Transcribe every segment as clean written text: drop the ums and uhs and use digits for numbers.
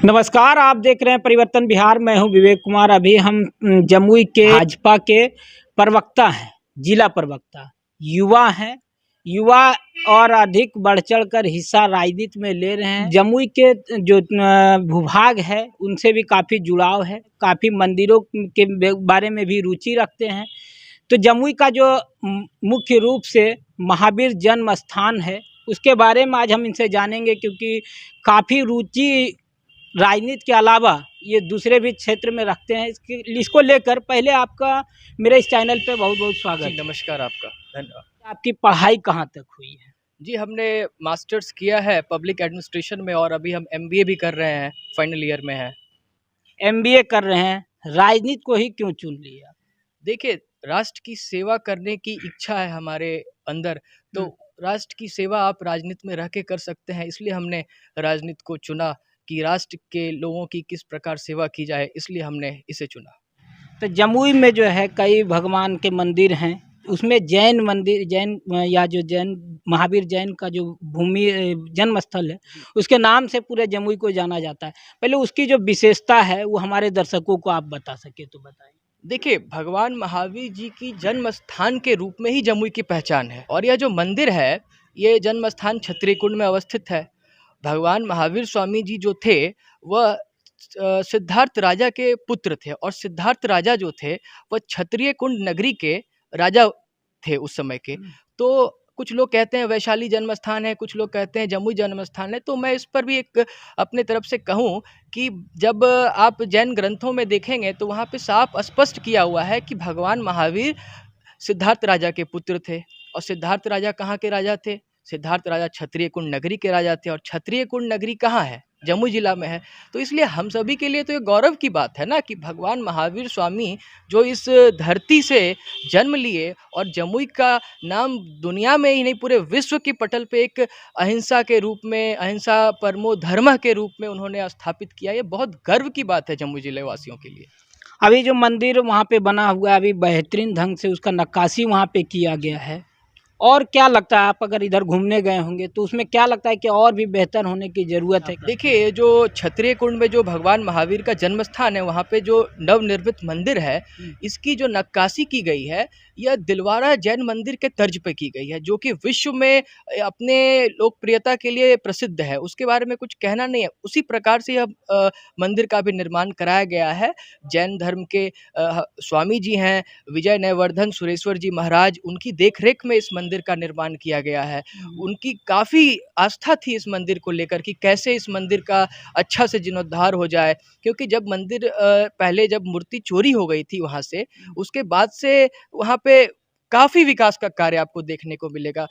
नमस्कार, आप देख रहे हैं परिवर्तन बिहार। मैं हूं विवेक कुमार। अभी हम जमुई के भाजपा के प्रवक्ता हैं, जिला प्रवक्ता, युवा हैं। युवा और अधिक बढ़ चढ़ कर हिस्सा राजनीति में ले रहे हैं। जमुई के जो भूभाग है उनसे भी काफ़ी जुड़ाव है, काफ़ी मंदिरों के बारे में भी रुचि रखते हैं। तो जमुई का जो मुख्य रूप से महावीर जन्म स्थान है उसके बारे में आज हम इनसे जानेंगे, क्योंकि काफ़ी रुचि राजनीति के अलावा ये दूसरे भी क्षेत्र में रखते हैं। इसको लेकर पहले आपका मेरे इस चैनल पे बहुत बहुत स्वागत। जी नमस्कार, आपका धन्यवाद। आपकी पढ़ाई कहाँ तक हुई है? जी हमने मास्टर्स किया है पब्लिक एडमिनिस्ट्रेशन में और अभी हम एमबीए भी कर रहे हैं, फाइनल ईयर में है। एमबीए कर रहे हैं, राजनीति को ही क्यों चुन लिया? देखिए, राष्ट्र की सेवा करने की इच्छा है हमारे अंदर, तो राष्ट्र की सेवा आप राजनीति में रह के कर सकते हैं, इसलिए हमने राजनीति को चुना कि राष्ट्र के लोगों की किस प्रकार सेवा की जाए, इसलिए हमने इसे चुना। तो जमुई में जो है कई भगवान के मंदिर हैं, उसमें जैन मंदिर, जैन या जो जैन महावीर जैन का जो भूमि जन्म स्थल है उसके नाम से पूरे जमुई को जाना जाता है। पहले उसकी जो विशेषता है वो हमारे दर्शकों को आप बता सके तो बताएं। देखिए, भगवान महावीर जी की जन्म स्थान के रूप में ही जमुई की पहचान है और यह जो मंदिर है ये जन्म स्थान क्षत्रिय कुंड में अवस्थित है। भगवान महावीर स्वामी जी जो थे वह सिद्धार्थ राजा के पुत्र थे और सिद्धार्थ राजा जो थे वह क्षत्रिय कुंड नगरी के राजा थे उस समय के। तो कुछ लोग कहते हैं वैशाली जन्म स्थान है, कुछ लोग कहते हैं जमुई जन्म स्थान है। तो मैं इस पर भी एक अपने तरफ से कहूँ कि जब आप जैन ग्रंथों में देखेंगे तो वहाँ पे साफ स्पष्ट किया हुआ है कि भगवान महावीर सिद्धार्थ राजा के पुत्र थे। और सिद्धार्थ राजा कहाँ के राजा थे? सिद्धार्थ राजा क्षत्रिय कुंड नगरी के राजा थे और क्षत्रिय कुंड नगरी कहाँ है? जमुई जिला में है। तो इसलिए हम सभी के लिए तो ये गौरव की बात है ना कि भगवान महावीर स्वामी जो इस धरती से जन्म लिए और जमुई का नाम दुनिया में ही नहीं पूरे विश्व की पटल पे एक अहिंसा के रूप में, अहिंसा परमो धर्म के रूप में उन्होंने स्थापित किया, ये बहुत गर्व की बात है जमुई जिले वासियों के लिए। अभी जो मंदिर वहाँ पे बना हुआ है, अभी बेहतरीन ढंग से उसका नक्काशी वहाँ पे किया गया है। और क्या लगता है, आप अगर इधर घूमने गए होंगे तो उसमें क्या लगता है कि और भी बेहतर होने की ज़रूरत है? देखिए, जो क्षत्रिय कुंड में जो भगवान महावीर का जन्म स्थान है वहाँ पे जो नवनिर्मित मंदिर है इसकी जो नक्काशी की गई है यह दिलवारा जैन मंदिर के तर्ज पे की गई है, जो कि विश्व में अपने लोकप्रियता के लिए प्रसिद्ध है। उसके बारे में कुछ कहना नहीं है। उसी प्रकार से यह मंदिर का भी निर्माण कराया गया है। जैन धर्म के स्वामी जी हैं विजय नयवर्धन सुरेश्वर जी महाराज, उनकी देखरेख में इस मंदिर का निर्माण किया गया है। उनकी काफ़ी आस्था थी इस मंदिर को लेकर कि कैसे इस मंदिर का अच्छा से जीर्णोद्धार हो जाए, क्योंकि जब मंदिर पहले जब मूर्ति चोरी हो गई थी वहाँ से, उसके बाद से वहाँ पे काफ़ी विकास का कार्य आपको देखने को मिलेगा।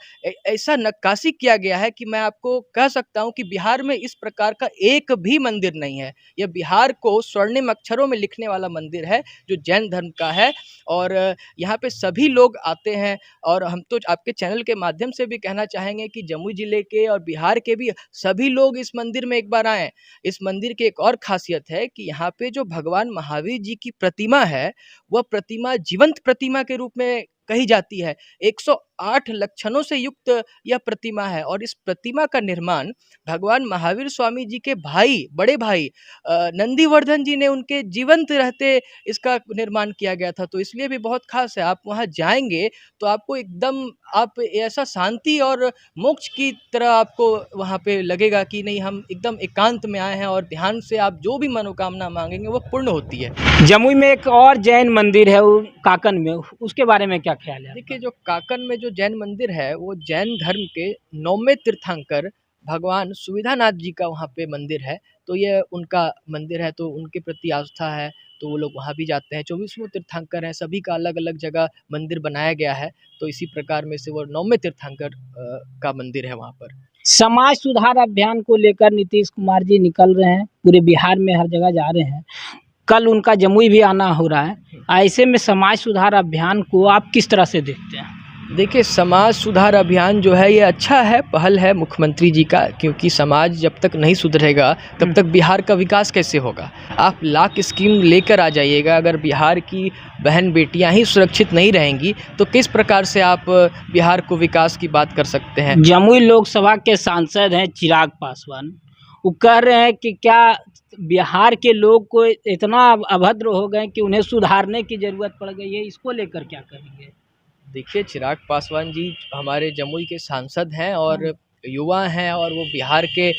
ऐसा नक्काशी किया गया है कि मैं आपको कह सकता हूँ कि बिहार में इस प्रकार का एक भी मंदिर नहीं है। यह बिहार को स्वर्णिम अक्षरों में लिखने वाला मंदिर है जो जैन धर्म का है और यहाँ पे सभी लोग आते हैं। और हम तो आपके चैनल के माध्यम से भी कहना चाहेंगे कि जमुई जिले के और बिहार के भी सभी लोग इस मंदिर में एक बार आएँ। इस मंदिर की एक और खासियत है कि यहाँ पे जो भगवान महावीर जी की प्रतिमा है वह प्रतिमा जीवंत प्रतिमा के रूप में कही जाती है। 108 लक्षणों से युक्त यह प्रतिमा है और इस प्रतिमा का निर्माण भगवान महावीर स्वामी जी के भाई, बड़े भाई नंदीवर्धन जी ने उनके जीवंत रहते इसका निर्माण किया गया था। तो इसलिए भी बहुत खास है। आप वहाँ जाएंगे तो आपको एकदम आप ऐसा शांति और मोक्ष की तरह आपको वहाँ पे लगेगा कि नहीं, हम एकदम एकांत में आए हैं और ध्यान से आप जो भी मनोकामना मांगेंगे वो पूर्ण होती है। जमुई में एक और जैन मंदिर है वो काकन में, उसके बारे में क्या ख्याल है? देखिए, जो काकन में जो जैन मंदिर है वो जैन धर्म के 9वें तीर्थंकर भगवान सुविधानाथ जी का वहाँ पे मंदिर है। तो ये उनका मंदिर है, तो उनके प्रति आस्था है तो वो लोग वहाँ भी जाते हैं। 24वें तीर्थंकर हैं, सभी का अलग अलग जगह मंदिर बनाया गया है। तो इसी प्रकार में से वो 9वें तीर्थंकर का मंदिर है वहाँ पर। समाज सुधार अभियान को लेकर नीतीश कुमार जी निकल रहे हैं, पूरे बिहार में हर जगह जा रहे हैं। कल उनका जमुई भी आना हो रहा है। ऐसे में समाज सुधार अभियान को आप किस तरह से देखते हैं? देखिए, समाज सुधार अभियान जो है ये अच्छा है, पहल है मुख्यमंत्री जी का, क्योंकि समाज जब तक नहीं सुधरेगा तब तक बिहार का विकास कैसे होगा। आप लाख स्कीम लेकर आ जाइएगा, अगर बिहार की बहन बेटियां ही सुरक्षित नहीं रहेंगी तो किस प्रकार से आप बिहार को विकास की बात कर सकते हैं। जमुई लोकसभा के सांसद हैं चिराग पासवान, वो कह रहे हैं कि क्या बिहार के लोग को इतना अभद्र हो गए कि उन्हें सुधारने की जरूरत पड़ गई है, इसको लेकर क्या करेंगे? देखिए, चिराग पासवान जी हमारे जमुई के सांसद हैं और युवा हैं, और वो बिहार के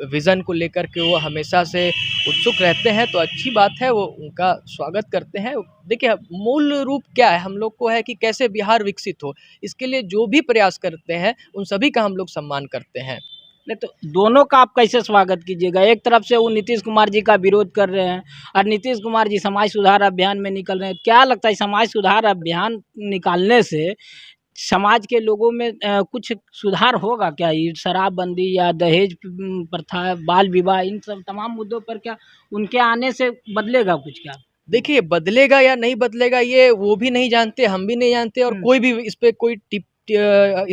विज़न को लेकर के वो हमेशा से उत्सुक रहते हैं, तो अच्छी बात है, वो उनका स्वागत करते हैं। देखिए, मूल रूप क्या है, हम लोग को है कि कैसे बिहार विकसित हो, इसके लिए जो भी प्रयास करते हैं उन सभी का हम लोग सम्मान करते हैं। नहीं तो दोनों का आप कैसे स्वागत कीजिएगा? एक तरफ से वो नीतीश कुमार जी का विरोध कर रहे हैं और नीतीश कुमार जी समाज सुधार अभियान में निकल रहे हैं। क्या लगता है समाज सुधार अभियान निकालने से समाज के लोगों में कुछ सुधार होगा क्या? ये शराबबंदी या दहेज प्रथा, बाल विवाह, इन सब तमाम मुद्दों पर क्या उनके आने से बदलेगा कुछ क्या? देखिए, बदलेगा या नहीं बदलेगा ये वो भी नहीं जानते, हम भी नहीं जानते, और कोई भी इस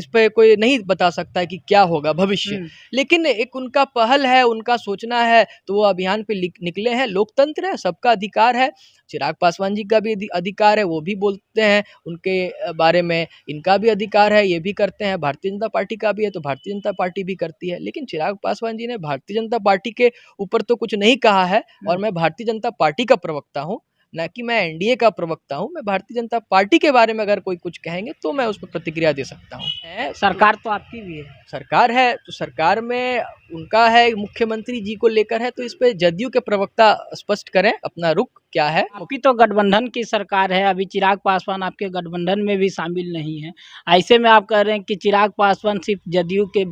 पे कोई नहीं बता सकता है कि क्या होगा भविष्य। लेकिन एक उनका पहल है, उनका सोचना है, तो वो अभियान पे निकले हैं। लोकतंत्र है, सबका अधिकार है। चिराग पासवान जी का भी अधिकार है, वो भी बोलते हैं उनके बारे में, इनका भी अधिकार है, ये भी करते हैं। भारतीय जनता पार्टी का भी है, तो भारतीय जनता पार्टी भी करती है। लेकिन चिराग पासवान जी ने भारतीय जनता पार्टी के ऊपर तो कुछ नहीं कहा है, और मैं भारतीय जनता पार्टी का प्रवक्ता हूँ, ना कि मैं एनडीए का प्रवक्ता हूँ। मैं भारतीय जनता पार्टी के बारे में अगर कोई कुछ कहेंगे तो मैं उस पर प्रतिक्रिया दे सकता हूँ। सरकार तो आपकी भी है। सरकार है, तो सरकार में उनका है, मुख्यमंत्री जी को लेकर है, तो इस पे जदयू के प्रवक्ता स्पष्ट करें अपना रुख क्या है। आपकी तो गठबंधन की सरकार है, अभी चिराग पासवान आपके गठबंधन में भी शामिल नहीं है। ऐसे में आप कह रहे हैं कि चिराग पासवान सिर्फ जदयू के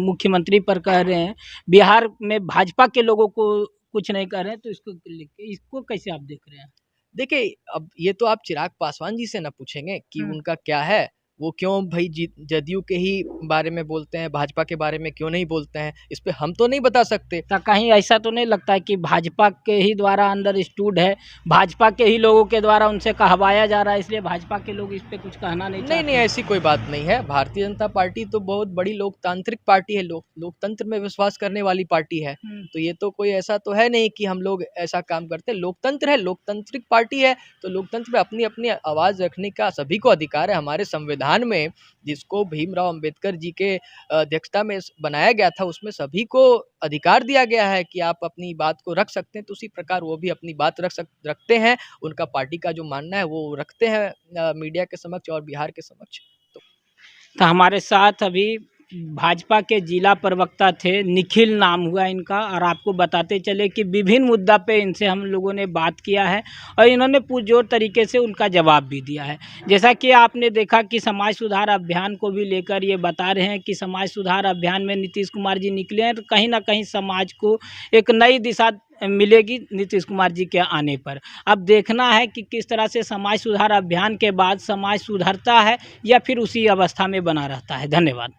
मुख्यमंत्री पर कह रहे हैं, बिहार में भाजपा के लोगों को कुछ नहीं कह रहे हैं, तो इसको कैसे आप देख रहे हैं? देखिए, अब ये तो आप चिराग पासवान जी से ना पूछेंगे कि उनका क्या है, वो क्यों भाई जदयू के ही बारे में बोलते हैं, भाजपा के बारे में क्यों नहीं बोलते हैं, इस पे हम तो नहीं बता सकते। तो कहीं ऐसा तो नहीं लगता है कि भाजपा के ही द्वारा अंडरस्टूड है, भाजपा के ही लोगों के द्वारा उनसे कहवाया जा रहा है, इसलिए भाजपा के लोग इस पे कुछ कहना नहीं चाहते? नहीं, ऐसी कोई बात नहीं है। भारतीय जनता पार्टी तो बहुत बड़ी लोकतांत्रिक पार्टी है, लोकतंत्र में विश्वास करने वाली पार्टी है। तो ये तो कोई ऐसा तो है नहीं कि हम लोग ऐसा काम करते हैं। लोकतंत्र है, लोकतांत्रिक पार्टी है, तो लोकतंत्र में अपनी अपनी आवाज़ रखने का सभी को अधिकार है। हमारे संविधान में, जिसको भीमराव अंबेडकर जी के अध्यक्षता में बनाया गया था, उसमें सभी को अधिकार दिया गया है कि आप अपनी बात को रख सकते हैं, तो उसी प्रकार वो भी अपनी बात रखते हैं। उनका पार्टी का जो मानना है वो रखते हैं मीडिया के समक्ष और बिहार के समक्ष। तो हमारे साथ अभी भाजपा के जिला प्रवक्ता थे, निखिल नाम हुआ इनका, और आपको बताते चले कि विभिन्न मुद्दा पे इनसे हम लोगों ने बात किया है और इन्होंने पुरजोर तरीके से उनका जवाब भी दिया है। जैसा कि आपने देखा कि समाज सुधार अभियान को भी लेकर ये बता रहे हैं कि समाज सुधार अभियान में नीतीश कुमार जी निकले हैं, तो कहीं ना कहीं समाज को एक नई दिशा मिलेगी नीतीश कुमार जी के आने पर। अब देखना है कि किस तरह से समाज सुधार अभियान के बाद समाज सुधरता है या फिर उसी अवस्था में बना रहता है। धन्यवाद।